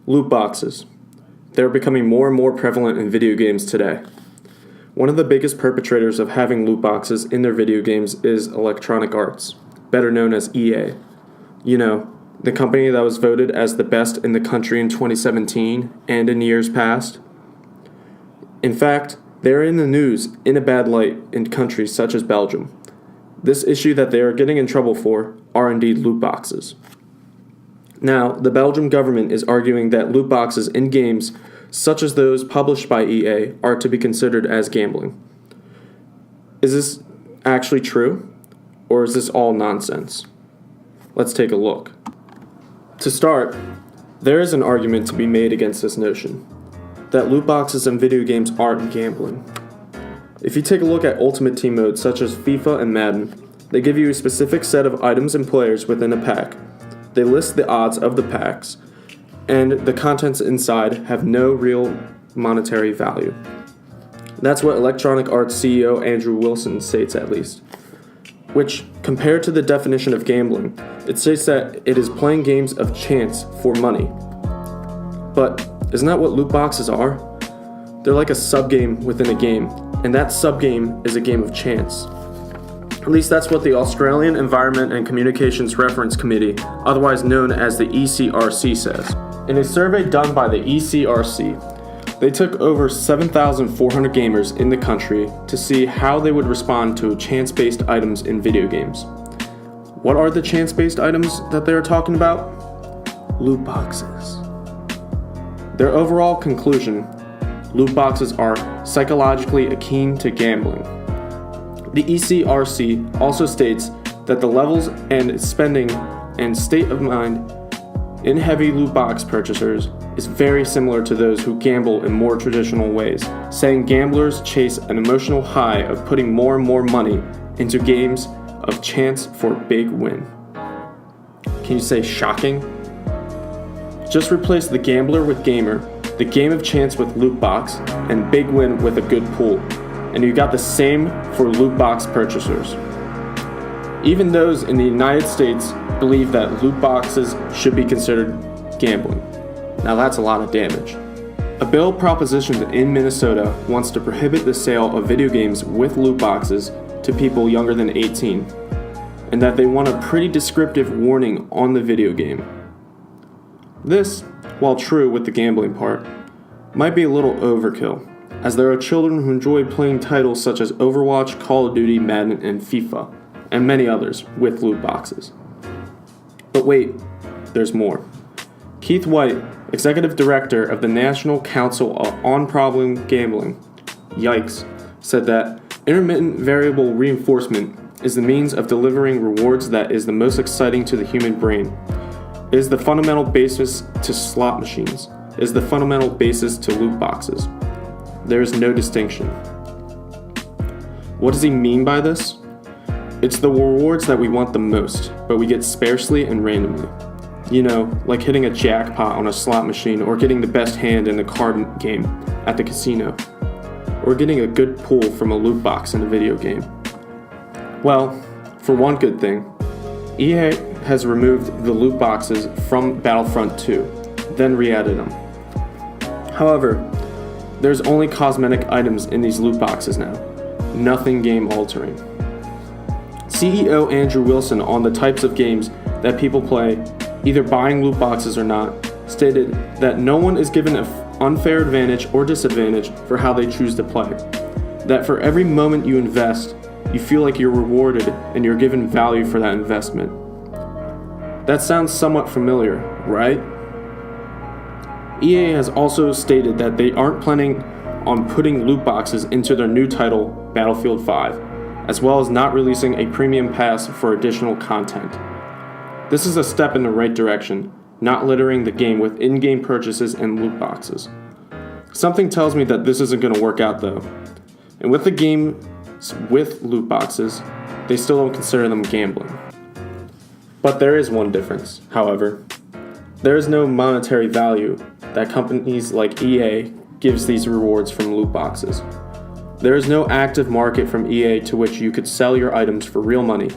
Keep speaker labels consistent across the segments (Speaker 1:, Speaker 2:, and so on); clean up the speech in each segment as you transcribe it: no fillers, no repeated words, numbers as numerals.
Speaker 1: Loot boxes. They're becoming more and more prevalent in video games today. One of the biggest perpetrators of having loot boxes in their video games is Electronic Arts, better known as EA. You know, the company that was voted as the best in the country in 2017 and in years past. In fact, they're in the news in a bad light in countries such as Belgium. This issue that they are getting in trouble for are indeed loot boxes. Now, the Belgian government is arguing that loot boxes in games, such as those published by EA, are to be considered as gambling. Is this actually true, or is this all nonsense? Let's take a look. To start, there is an argument to be made against this notion, that loot boxes in video games aren't gambling. If you take a look at Ultimate Team modes such as FIFA and Madden, they give you a specific set of items and players within a pack. They list the odds of the packs, and the contents inside have no real monetary value. That's what Electronic Arts CEO Andrew Wilson states, at least. Which, compared to the definition of gambling, it states that it is playing games of chance for money. But isn't that what loot boxes are? They're like a sub-game within a game, and that sub-game is a game of chance. At least that's what the Australian Environment and Communications Reference Committee, otherwise known as the ECRC, says. In a survey done by the ECRC, they took over 7,400 gamers in the country to see how they would respond to chance-based items in video games. What are the chance-based items that they are talking about? Loot boxes. Their overall conclusion: loot boxes are psychologically akin to gambling. The ECRC also states that the levels and spending and state of mind in heavy loot box purchasers is very similar to those who gamble in more traditional ways, saying gamblers chase an emotional high of putting more and more money into games of chance for a big win. Can you say shocking? Just replace the gambler with gamer, the game of chance with loot box, and big win with a good pool, and you got the same for loot box purchasers. Even those in the United States believe that loot boxes should be considered gambling. Now that's a lot of damage. A bill propositioned in Minnesota wants to prohibit the sale of video games with loot boxes to people younger than 18, and that they want a pretty descriptive warning on the video game. This, while true with the gambling part, might be a little overkill, as there are children who enjoy playing titles such as Overwatch, Call of Duty, Madden, and FIFA, and many others with loot boxes. But wait, there's more. Keith White, Executive Director of the National Council on Problem Gambling, yikes, said that intermittent variable reinforcement is the means of delivering rewards that is the most exciting to the human brain. It is the fundamental basis to slot machines. It is the fundamental basis to loot boxes. There is no distinction. What does he mean by this? It's the rewards that we want the most, but we get sparsely and randomly. You know, like hitting a jackpot on a slot machine, or getting the best hand in a card game at the casino, or getting a good pull from a loot box in a video game. Well, for one good thing, EA has removed the loot boxes from Battlefront 2, then re-added them. However, there's only cosmetic items in these loot boxes now, nothing game-altering. CEO Andrew Wilson, on the types of games that people play, either buying loot boxes or not, stated that no one is given an unfair advantage or disadvantage for how they choose to play. That for every moment you invest, you feel like you're rewarded and you're given value for that investment. That sounds somewhat familiar, right? EA has also stated that they aren't planning on putting loot boxes into their new title, Battlefield 5, as well as not releasing a premium pass for additional content. This is a step in the right direction, not littering the game with in-game purchases and loot boxes. Something tells me that this isn't going to work out though. And with the games with loot boxes, they still don't consider them gambling. But there is one difference, however. There is no monetary value that companies like EA gives these rewards from loot boxes. There is no active market from EA to which you could sell your items for real money,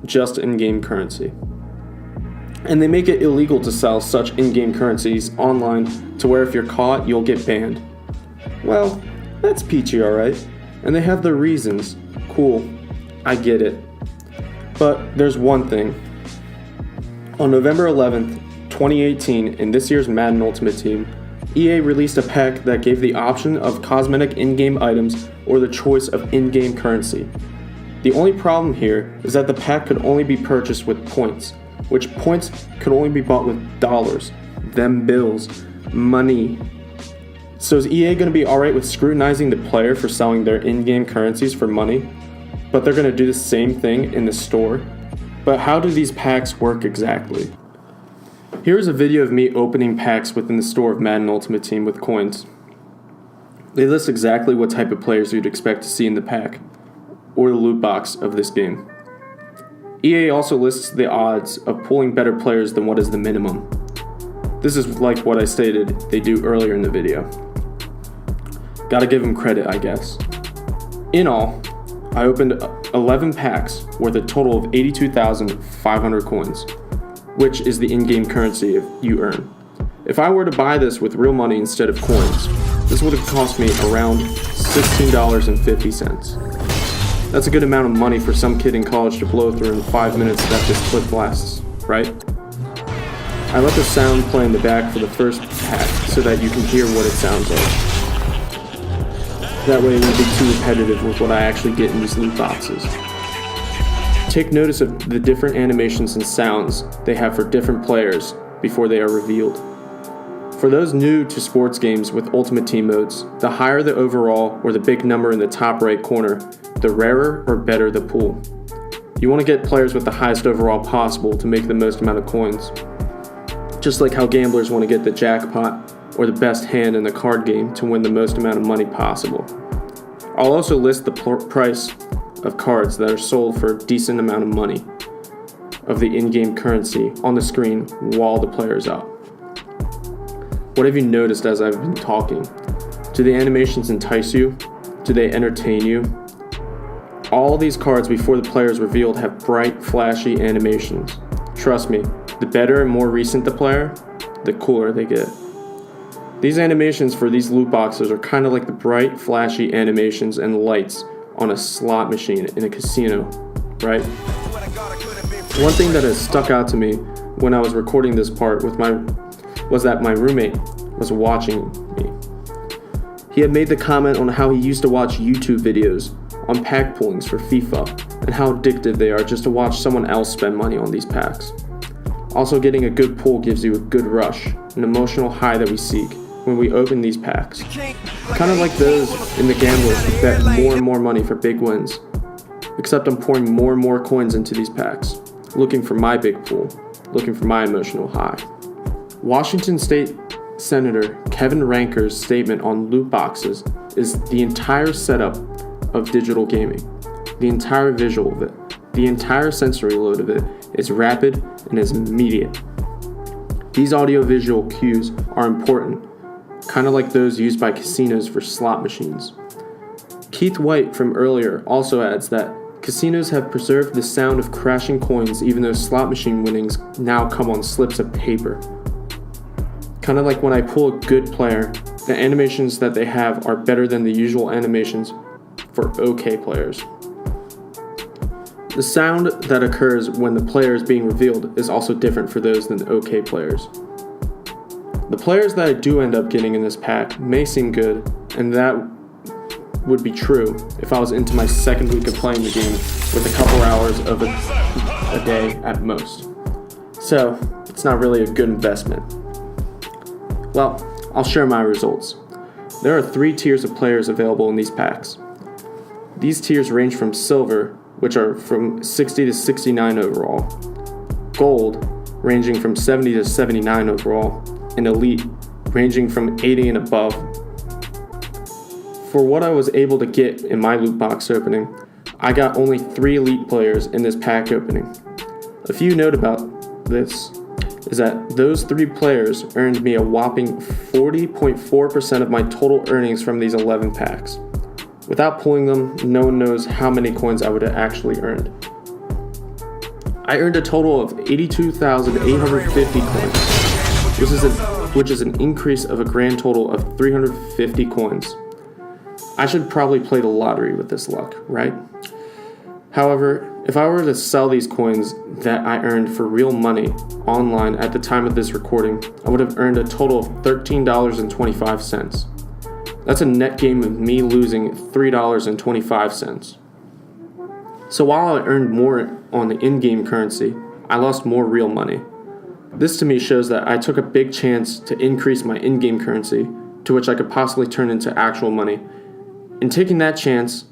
Speaker 1: just in-game currency. And they make it illegal to sell such in-game currencies online to where if you're caught, you'll get banned. Well, that's peachy, alright. And they have their reasons. Cool, I get it. But there's one thing. On November 11th, 2018, in this year's Madden Ultimate Team, EA released a pack that gave the option of cosmetic in-game items or the choice of in-game currency. The only problem here is that the pack could only be purchased with points, which points could only be bought with dollars, them bills, money. So is EA going to be alright with scrutinizing the player for selling their in-game currencies for money, but they're going to do the same thing in the store? But how do these packs work exactly? Here's a video of me opening packs within the store of Madden Ultimate Team with coins. They list exactly what type of players you'd expect to see in the pack, or the loot box of this game. EA also lists the odds of pulling better players than what is the minimum. This is like what I stated they do earlier in the video. Gotta give them credit, I guess. In all, I opened 11 packs worth a total of 82,500 coins, which is the in-game currency you earn. If I were to buy this with real money instead of coins, this would have cost me around $16.50. That's a good amount of money for some kid in college to blow through in the 5 minutes that this clip lasts, right? I let the sound play in the back for the first pack so that you can hear what it sounds like. That way it won't be too repetitive with what I actually get in these loot boxes. Take notice of the different animations and sounds they have for different players before they are revealed. For those new to sports games with Ultimate Team modes, the higher the overall or the big number in the top right corner, the rarer or better the pool. You want to get players with the highest overall possible to make the most amount of coins. Just like how gamblers want to get the jackpot or the best hand in the card game to win the most amount of money possible. I'll also list the price of cards that are sold for a decent amount of money of the in-game currency on the screen while the player is up. What have you noticed as I've been talking? Do the animations entice you? Do they entertain you? All these cards before the player is revealed have bright, flashy animations. Trust me, the better and more recent the player, the cooler they get. These animations for these loot boxes are kind of like the bright, flashy animations and lights on a slot machine in a casino, right? One thing that has stuck out to me when I was recording this part was that my roommate was watching me. He had made the comment on how he used to watch YouTube videos on pack pullings for FIFA and how addictive they are just to watch someone else spend money on these packs. Also, getting a good pull gives you a good rush, an emotional high that we seek when we open these packs. Kind of like those in the gamblers who bet more and more money for big wins. Except I'm pouring more and more coins into these packs, looking for my big pull, looking for my emotional high. Washington State Senator Kevin Ranker's statement on loot boxes is the entire setup of digital gaming. The entire visual of it, the entire sensory load of it is rapid and is immediate. These audio-visual cues are important, kind of like those used by casinos for slot machines. Keith White from earlier also adds that casinos have preserved the sound of crashing coins even though slot machine winnings now come on slips of paper. Kind of like when I pull a good player, the animations that they have are better than the usual animations for OK players. The sound that occurs when the player is being revealed is also different for those than OK players. The players that I do end up getting in this pack may seem good, and that would be true if I was into my second week of playing the game with a couple hours of a day at most. So, it's not really a good investment. Well, I'll share my results. There are 3 tiers of players available in these packs. These tiers range from silver, which are from 60 to 69 overall, gold, ranging from 70 to 79 overall, and elite, ranging from 80 and above. For what I was able to get in my loot box opening, I got only 3 elite players in this pack opening. A few note about this is that those 3 players earned me a whopping 40.4% of my total earnings from these 11 packs. Without pulling them, no one knows how many coins I would have actually earned. I earned a total of 82,850 coins, which is an increase of a grand total of 350 coins. I should probably play the lottery with this luck, right? However, if I were to sell these coins that I earned for real money online at the time of this recording, I would have earned a total of $13.25. That's a net gain of me losing $3.25. So while I earned more on the in-game currency, I lost more real money. This to me shows that I took a big chance to increase my in-game currency, to which I could possibly turn into actual money. In taking that chance,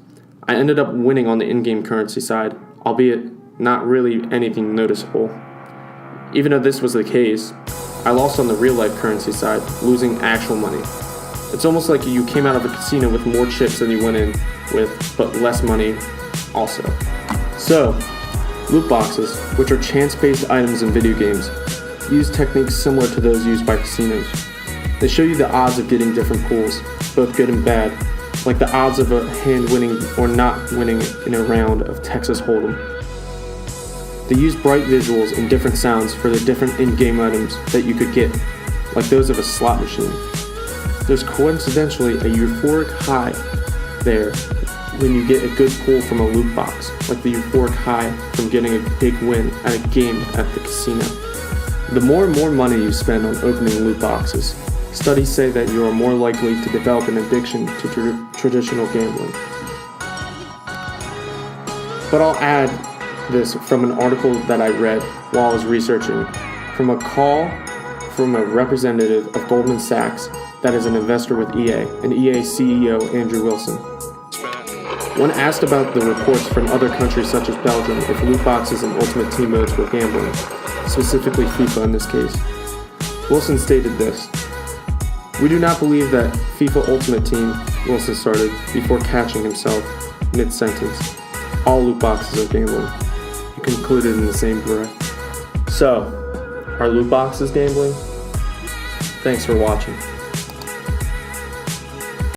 Speaker 1: I ended up winning on the in-game currency side, albeit not really anything noticeable. Even though this was the case, I lost on the real-life currency side, losing actual money. It's almost like you came out of a casino with more chips than you went in with, but less money also. So, loot boxes, which are chance-based items in video games, use techniques similar to those used by casinos. They show you the odds of getting different pools, both good and bad, like the odds of a hand winning or not winning in a round of Texas Hold'em. They use bright visuals and different sounds for the different in-game items that you could get, like those of a slot machine. There's coincidentally a euphoric high there when you get a good pull from a loot box, like the euphoric high from getting a big win at a game at the casino. The more and more money you spend on opening loot boxes, studies say that you are more likely to develop an addiction to traditional gambling. But I'll add this from an article that I read while I was researching, from a call from a representative of Goldman Sachs that is an investor with EA, and EA CEO Andrew Wilson. When asked about the reports from other countries such as Belgium if loot boxes and Ultimate Team modes were gambling, specifically FIFA in this case, Wilson stated this: "We do not believe that FIFA Ultimate Team," Wilson started before catching himself mid-sentence. "All loot boxes are gambling," he concluded in the same breath. So, are loot boxes gambling? Thanks for watching.